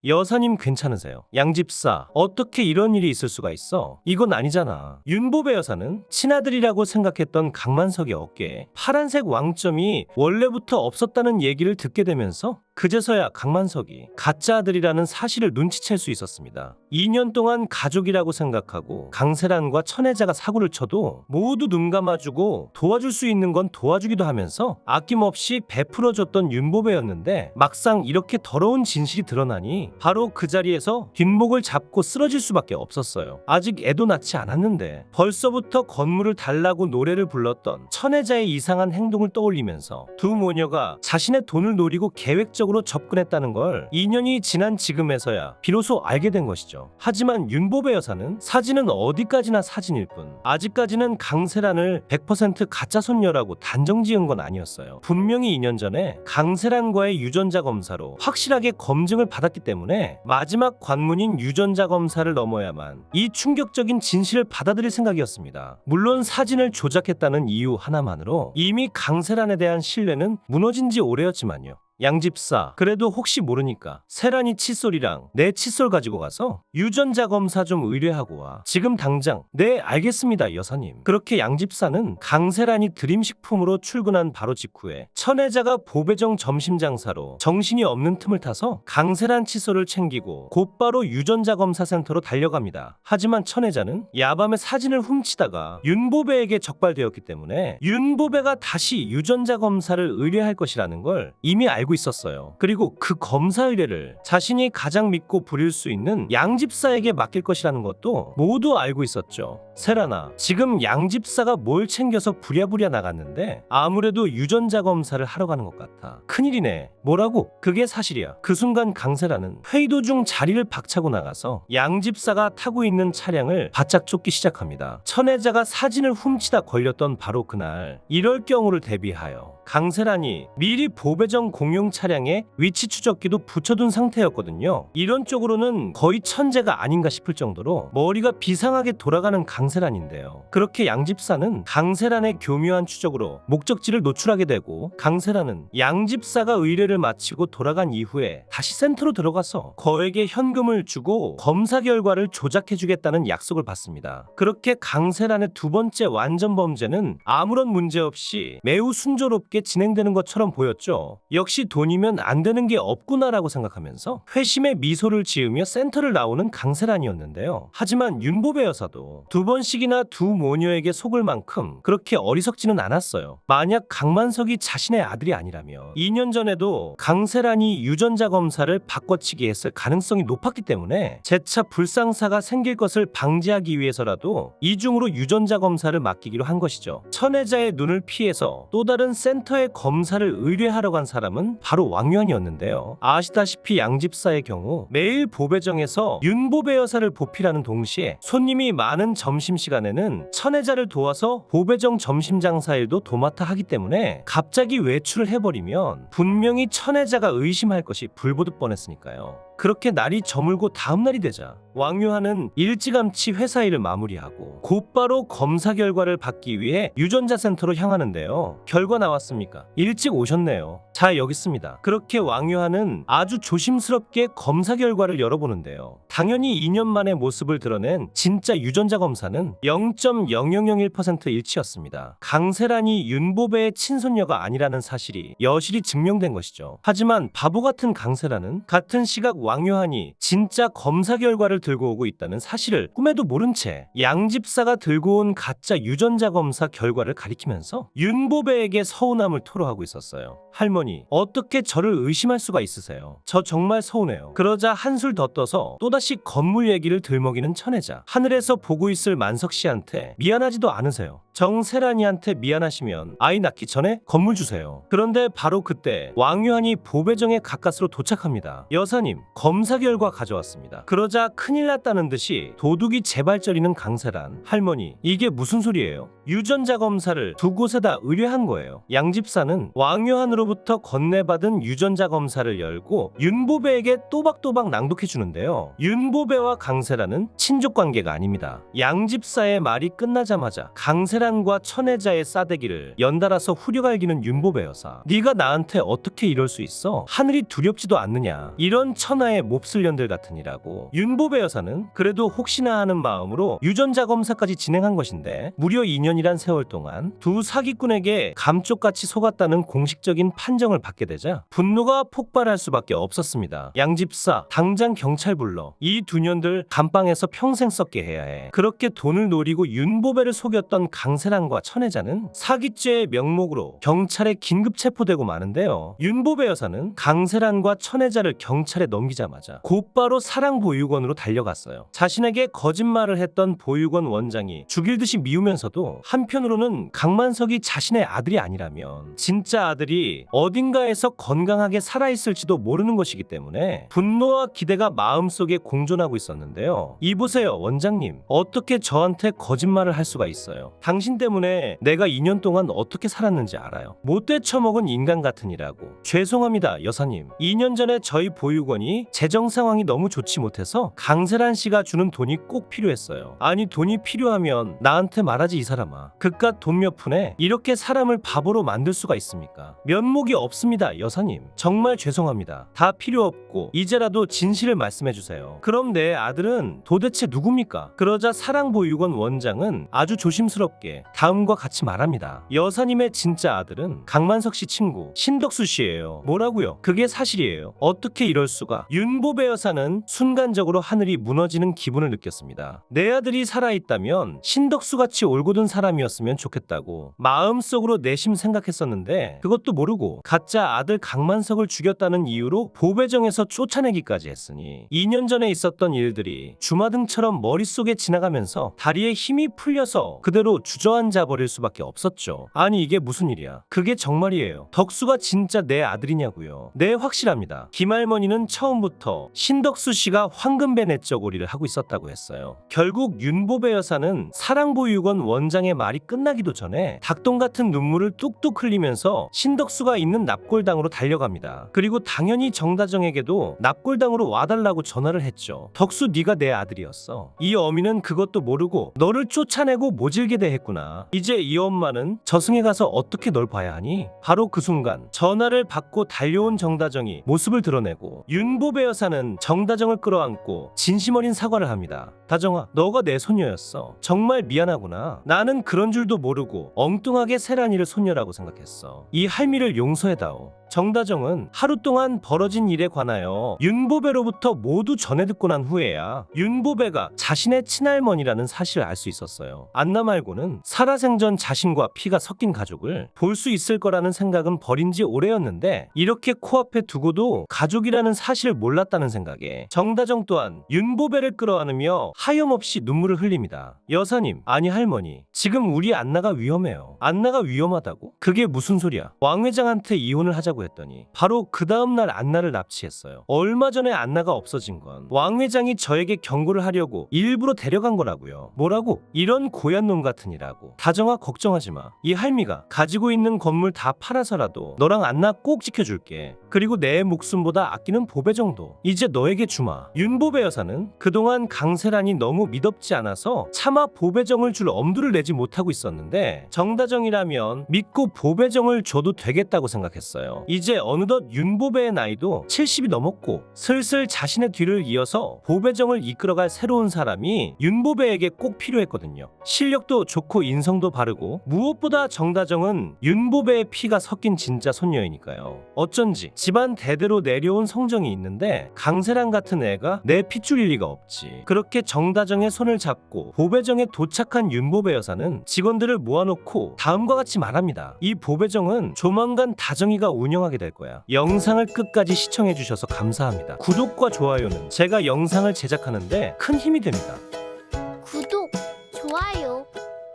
여사님 괜찮으세요? 양집사, 어떻게 이런 일이 있을 수가 있어? 이건 아니잖아. 윤보배 여사는 친아들이라고 생각했던 강만석의 어깨에 파란색 왕점이 원래부터 없었다는 얘기를 듣게 되면서 그제서야 강만석이 가짜 아들이라는 사실을 눈치챌 수 있었습니다. 2년 동안 가족이라고 생각하고 강세란과 천혜자가 사고를 쳐도 모두 눈 감아주고 도와줄 수 있는 건 도와주기도 하면서 아낌없이 베풀어줬던 윤보배였는데 막상 이렇게 더러운 진실이 드러나니 바로 그 자리에서 뒷목을 잡고 쓰러질 수밖에 없었어요. 아직 애도 낳지 않았는데 벌써부터 건물을 달라고 노래를 불렀던 천혜자의 이상한 행동을 떠올리면서 두 모녀가 자신의 돈을 노리고 계획적으로 접근했다는 걸 2년이 지난 지금에서야 비로소 알게 된 것이죠. 하지만 윤보배 여사는 사진은 어디까지나 사진일 뿐 아직까지는 강세란을 100% 가짜 손녀라고 단정 지은 건 아니었어요. 분명히 2년 전에 강세란과의 유전자 검사로 확실하게 검증을 받았기 때문에 마지막 관문인 유전자 검사를 넘어야만 이 충격적인 진실을 받아들일 생각이었습니다. 물론 사진을 조작했다는 이유 하나만으로 이미 강세란에 대한 신뢰는 무너진 지 오래였지만요. 양집사, 그래도 혹시 모르니까 세란이 칫솔이랑 내 칫솔 가지고 가서 유전자 검사 좀 의뢰하고 와. 지금 당장. 네, 알겠습니다, 여사님. 그렇게 양집사는 강세란이 드림식품으로 출근한 바로 직후에 천혜자가 보배정 점심장사로 정신이 없는 틈을 타서 강세란 칫솔을 챙기고 곧바로 유전자 검사 센터로 달려갑니다. 하지만 천혜자는 야밤에 사진을 훔치다가 윤보배에게 적발되었기 때문에 윤보배가 다시 유전자 검사를 의뢰할 것이라는 걸 이미 알고 있었어요. 그리고 그 검사 의뢰를 자신이 가장 믿고 부릴 수 있는 양집사에게 맡길 것이라는 것도 모두 알고 있었죠. 세란아, 지금 양집사가 뭘 챙겨서 부랴부랴 나갔는데 아무래도 유전자 검사를 하러 가는 것 같아. 큰일이네. 뭐라고? 그게 사실이야. 그 순간 강세란은 회의 도중 자리를 박차고 나가서 양집사가 타고 있는 차량을 바짝 쫓기 시작합니다. 천혜자가 사진을 훔치다 걸렸던 바로 그날, 이럴 경우를 대비하여 강세란이 미리 보배정 공용 차량에 위치 추적기도 붙여둔 상태였거든요. 이런 쪽으로는 거의 천재가 아닌가 싶을 정도로 머리가 비상하게 돌아가는 강세란인데요. 그렇게 양집사는 강세란의 교묘한 추적으로 목적지를 노출하게 되고 강세란은 양집사가 의뢰를 마치고 돌아간 이후에 다시 센터로 들어가서 거액의 현금을 주고 검사 결과를 조작해주겠다는 약속을 받습니다. 그렇게 강세란의 두 번째 완전 범죄는 아무런 문제 없이 매우 순조롭게 진행되는 것처럼 보였죠. 역시 돈이면 안 되는 게 없구나라고 생각하면서 회심의 미소를 지으며 센터를 나오는 강세란이었는데요. 하지만 윤보배 여사도 두 번씩이나 두 모녀에게 속을 만큼 그렇게 어리석지는 않았어요. 만약 강만석이 자신의 아들이 아니라면 2년 전에도 강세란이 유전자 검사를 바꿔치기 했을 가능성이 높았기 때문에 재차 불상사가 생길 것을 방지하기 위해서라도 이중으로 유전자 검사를 맡기기로 한 것이죠. 천혜자의 눈을 피해서 또 다른 센터의 검사를 의뢰하러 간 사람은 바로 왕유한이었는데요. 아시다시피 양집사의 경우 매일 보배정에서 윤보배 여사를 보필하는 동시에 손님이 많은 점심시간에는 천혜자를 도와서 보배정 점심장사 일도 도맡아 하기 때문에 갑자기 외출을 해버리면 분명히 천혜자가 의심할 것이 불보듯 뻔했으니까요. 그렇게 날이 저물고 다음 날이 되자 왕유한은 일찌감치 회사 일을 마무리하고 곧바로 검사 결과를 받기 위해 유전자 센터로 향하는데요. 결과 나왔습니까? 일찍 오셨네요. 자, 여기 있습니다. 그렇게 왕유한은 아주 조심스럽게 검사 결과를 열어보는데요. 당연히 2년 만에 모습을 드러낸 진짜 유전자 검사는 0.0001% 일치였습니다. 강세란이 윤보배의 친손녀가 아니라는 사실이 여실히 증명된 것이죠. 하지만 바보 같은 강세란은 같은 시각 왕유한이 진짜 검사 결과를 들고 오고 있다는 사실을 꿈에도 모른 채 양집사가 들고 온 가짜 유전자 검사 결과를 가리키면서 윤보배에게 서운함을 토로하고 있었어요. 할머니, 어떻게 저를 의심할 수가 있으세요? 저 정말 서운해요. 그러자 한술 더 떠서 또다시 건물 얘기를 들먹이는 천혜자. 하늘에서 보고 있을 만석 씨한테 미안하지도 않으세요? 정세란이한테 미안하시면 아이 낳기 전에 건물 주세요. 그런데 바로 그때 왕유한이 보배정에 가까스로 도착합니다. 여사님, 검사 결과 가져왔습니다. 그러자 큰일 났다는 듯이 도둑이 재발저리는 강세란. 할머니, 이게 무슨 소리예요? 유전자 검사를 두 곳에다 의뢰한 거예요. 양집사는 왕요한으로부터 건네받은 유전자 검사를 열고 윤보배에게 또박또박 낭독해 주는데요. 윤보배와 강세란은 친족 관계가 아닙니다. 양집사의 말이 끝나자마자 강세란과 천혜자의 싸대기를 연달아서 후려갈기는 윤보배 여사. 네가 나한테 어떻게 이럴 수 있어? 하늘이 두렵지도 않느냐? 이런 천하의 몹쓸 년들 같으니라고. 윤보배 여사는 그래도 혹시나 하는 마음으로 유전자 검사까지 진행한 것인데 무려 2년이란 세월 동안 두 사기꾼에게 감쪽같이 속았다는 공식적인 판정을 받게 되자 분노가 폭발할 수밖에 없었습니다. 양집사, 당장 경찰 불러. 이 두 년들 감방에서 평생 썩게 해야 해. 그렇게 돈을 노리고 윤보배를 속였던 강세란과 천혜자는 사기죄의 명목으로 경찰에 긴급 체포되고 마는데요. 윤보배 여사는 강세란과 천혜자를 경찰에 넘기자마자 곧바로 사랑보육원으로 달려갔어요. 자신에게 거짓말을 했던 보육원 원장이 죽일 듯이 미우면서도 한편으로는 강만석이 자신의 아들이 아니라면 진짜 아들이 어딘가에서 건강하게 살아있을지도 모르는 것이기 때문에 분노와 기대가 마음속에 공존하고 있었는데요. 이보세요, 원장님. 어떻게 저한테 거짓말을 할 수가 있어요? 당신 때문에 내가 2년 동안 어떻게 살았는지 알아요. 못돼 처먹은 인간 같으니라고. 죄송합니다, 여사님. 2년 전에 저희 보육원이 재정 상황이 너무 좋지 못해서 강세란 씨가 주는 돈이 꼭 필요했어요. 아니, 돈이 필요하면 나한테 말하지, 이 사람아. 그깟 돈 몇 푼에 이렇게 사람을 바보로 만들 수가 있습니까? 면목이 없습니다, 여사님. 정말 죄송합니다. 다 필요 없고 이제라도 진실을 말씀해 주세요. 그럼 내 아들은 도대체 누굽니까? 그러자 사랑보육원 원장은 아주 조심스럽게 다음과 같이 말합니다. 여사님의 진짜 아들은 강만석 씨 친구 신덕수 씨예요. 뭐라고요? 그게 사실이에요. 어떻게 이럴 수가? 윤보배 여사는 순간적으로 하늘이 무너지는 기분을 느꼈습니다. 내 아들이 살아있다면 신덕수같이 올곧은 사람이었으면 좋겠다고 마음속으로 내심 생각했었는데 그것도 모르고 가짜 아들 강만석을 죽였다는 이유로 보배정에서 쫓아내기까지 했으니 2년 전에 있었던 일들이 주마등처럼 머릿속에 지나가면서 다리에 힘이 풀려서 그대로 주저앉아 버릴 수밖에 없었죠. 아니, 이게 무슨 일이야? 그게 정말이에요. 덕수가 진짜 내 아들이냐고요? 네, 확실합니다. 김할머니는 처음부터 신덕수 씨가 황금배 내적오리를 하고 있었다고 했어요. 결국 윤보배 여사는 사랑보육원 원장의 말이 끝나기도 전에 닭똥 같은 눈물을 뚝뚝 흘리면서 신덕수가 있는 납골당으로 달려갑니다. 그리고 당연히 정다정에게도 납골당으로 와달라고 전화를 했죠. 덕수, 네가 내 아들이었어. 이 어미는 그것도 모르고 너를 쫓아내고 모질게 대했구나. 이제 이 엄마는 저승에 가서 어떻게 널 봐야 하니? 바로 그 순간 전화를 받고 달려온 정다정이 모습을 드러내고 윤보배 여사는 정다정을 끌어안고 진심 어린 사과를 합니다. 다정아, 너가 내 손녀였어. 정말 미안하구나. 나는 그런 줄도 모르고 엉뚱하게 세란이를 손녀라고 생각했어. 이 할미를 용서해다오. 정다정은 하루 동안 벌어진 일에 관하여 윤보배로부터 모두 전해 듣고 난 후에야 윤보배가 자신의 친할머니라는 사실을 알 수 있었어요. 안나 말고는 살아생전 자신과 피가 섞인 가족을 볼 수 있을 거라는 생각은 버린 지 오래였는데 이렇게 코앞에 두고도 가족이라는 사실을 몰랐다는 생각에 정다정 또한 윤보배를 끌어안으며 하염없이 눈물을 흘립니다. 여사님, 아니 할머니, 지금 우리 안나가 위험해요. 안나가 위험하다고? 그게 무슨 소리야? 왕 회장한테 이혼을 하자고 했더니 바로 그 다음날 안나를 납치했어요. 얼마 전에 안나가 없어진 건 왕 회장이 저에게 경고를 하려고 일부러 데려간 거라고요. 뭐라고? 이런 고얀 놈 같으니라고. 다정아, 걱정하지 마. 이 할미가 가지고 있는 건물 다 팔아서라도 너랑 안나 꼭 지켜줄게. 그리고 내 목숨보다 아끼는 보배 정도 이제 너에게 주마. 윤보배 여사는 그동안 강세란이 너무 미덥지 않아서 차마 보배정을 줄 엄두를 내지 못하고 있었는데 정다정이라면 믿고 보배정을 줘도 되겠다고 생각했어요. 이제 어느덧 윤보배의 나이도 70이 넘었고 슬슬 자신의 뒤를 이어서 보배정을 이끌어갈 새로운 사람이 윤보배에게 꼭 필요했거든요. 실력도 좋고 인성도 바르고 무엇보다 정다정은 윤보배의 피가 섞인 진짜 손녀이니까요. 어쩐지 집안 대대로 내려온 성정이 있는데 강세란 같은 애가 내 핏줄일 리가 없지. 그렇게 정다정의 손을 잡고 보배정에 도착한 윤보배 여사는 직원들을 모아놓고 다음과 같이 말합니다. 이 보배정은 조만간 다정이가 운영하게 될 거야. 영상을 끝까지 시청해주셔서 감사합니다. 구독과 좋아요는 제가 영상을 제작하는데 큰 힘이 됩니다.